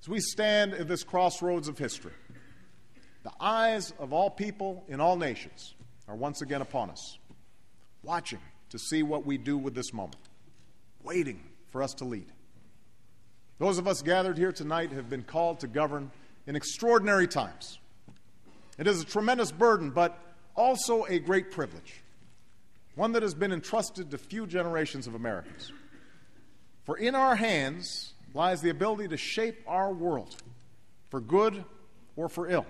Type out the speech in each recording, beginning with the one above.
As we stand at this crossroads of history, the eyes of all people in all nations are once again upon us, watching to see what we do with this moment, waiting for us to lead. Those of us gathered here tonight have been called to govern in extraordinary times. It is a tremendous burden, but also a great privilege, one that has been entrusted to few generations of Americans. For in our hands lies the ability to shape our world for good or for ill.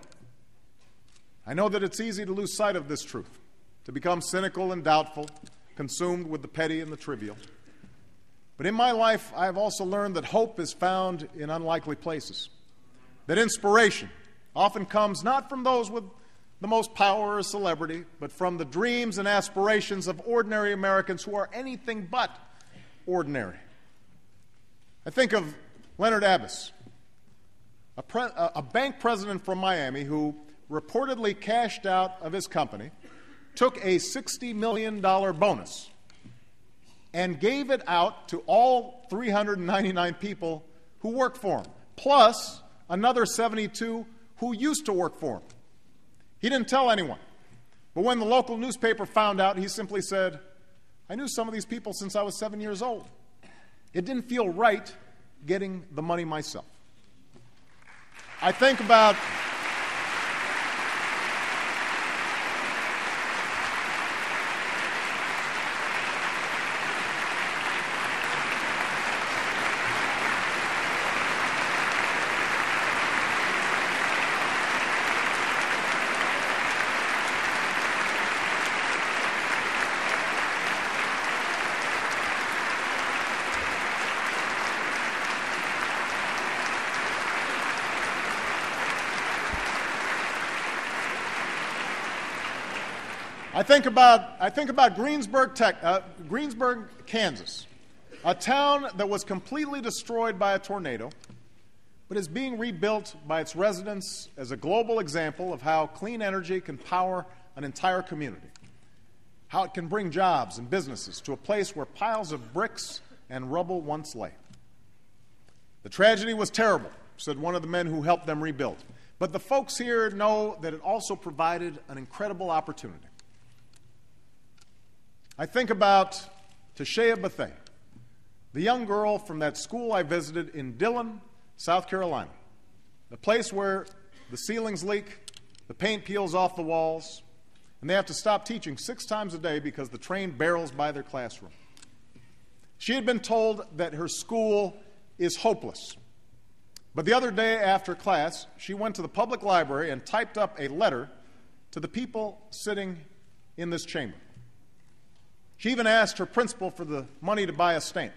I know that it's easy to lose sight of this truth, to become cynical and doubtful, consumed with the petty and the trivial. But in my life, I have also learned that hope is found in unlikely places, that inspiration often comes not from those with the most power or celebrity, but from the dreams and aspirations of ordinary Americans who are anything but ordinary. I think of Leonard Abbas, a bank president from Miami who reportedly cashed out of his company, took a $60 million bonus, and gave it out to all 399 people who worked for him, plus another 72 who used to work for him. He didn't tell anyone. But when the local newspaper found out, he simply said, "I knew some of these people since I was 7 years old. It didn't feel right getting the money myself." I think about Greensburg, Kansas, a town that was completely destroyed by a tornado, but is being rebuilt by its residents as a global example of how clean energy can power an entire community, how it can bring jobs and businesses to a place where piles of bricks and rubble once lay. "The tragedy was terrible," said one of the men who helped them rebuild, "but the folks here know that it also provided an incredible opportunity." I think about Tashea Bethea, the young girl from that school I visited in Dillon, South Carolina, the place where the ceilings leak, the paint peels off the walls, and they have to stop teaching 6 times a day because the train barrels by their classroom. She had been told that her school is hopeless. But the other day after class, she went to the public library and typed up a letter to the people sitting in this chamber. She even asked her principal for the money to buy a stamp.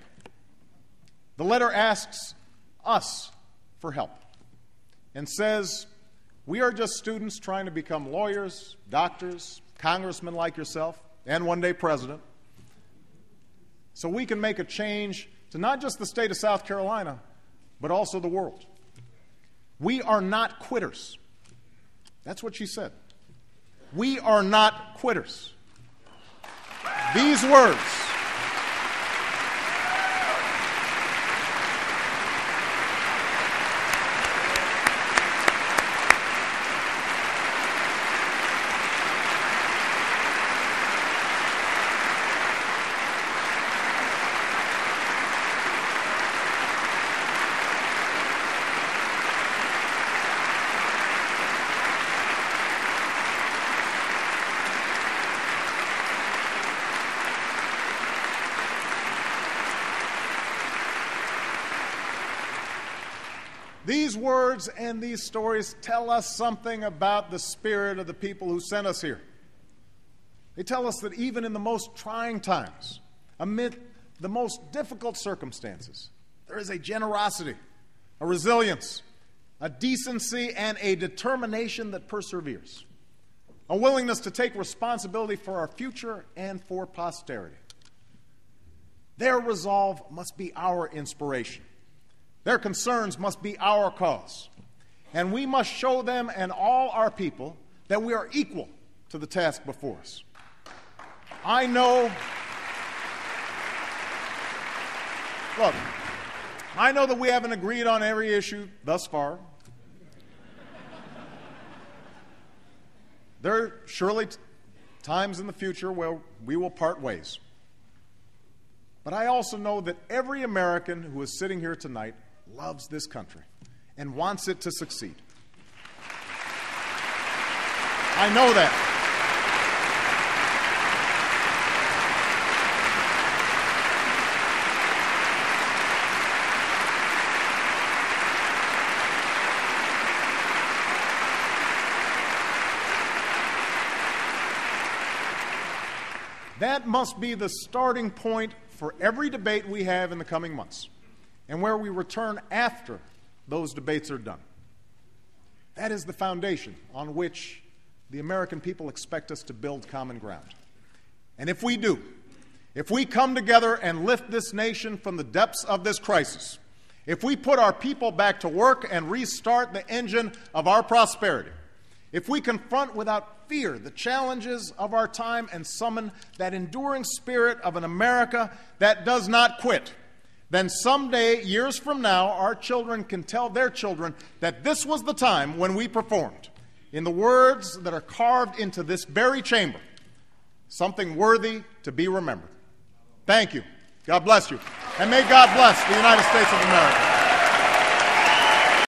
The letter asks us for help and says, "We are just students trying to become lawyers, doctors, congressmen like yourself, and one day president, so we can make a change to not just the state of South Carolina, but also the world. We are not quitters." That's what she said. We are not quitters. These words These words and these stories tell us something about the spirit of the people who sent us here. They tell us that even in the most trying times, amid the most difficult circumstances, there is a generosity, a resilience, a decency, and a determination that perseveres, a willingness to take responsibility for our future and for posterity. Their resolve must be our inspiration. Their concerns must be our cause. And we must show them and all our people that we are equal to the task before us. I know that we haven't agreed on every issue thus far. There are surely times in the future where we will part ways. But I also know that every American who is sitting here tonight loves this country and wants it to succeed. I know that. That must be the starting point for every debate we have in the coming months, and where we return after those debates are done. That is the foundation on which the American people expect us to build common ground. And if we do, if we come together and lift this nation from the depths of this crisis, if we put our people back to work and restart the engine of our prosperity, if we confront without fear the challenges of our time and summon that enduring spirit of an America that does not quit, then someday, years from now, our children can tell their children that this was the time when we performed, in the words that are carved into this very chamber, something worthy to be remembered. Thank you. God bless you. And may God bless the United States of America.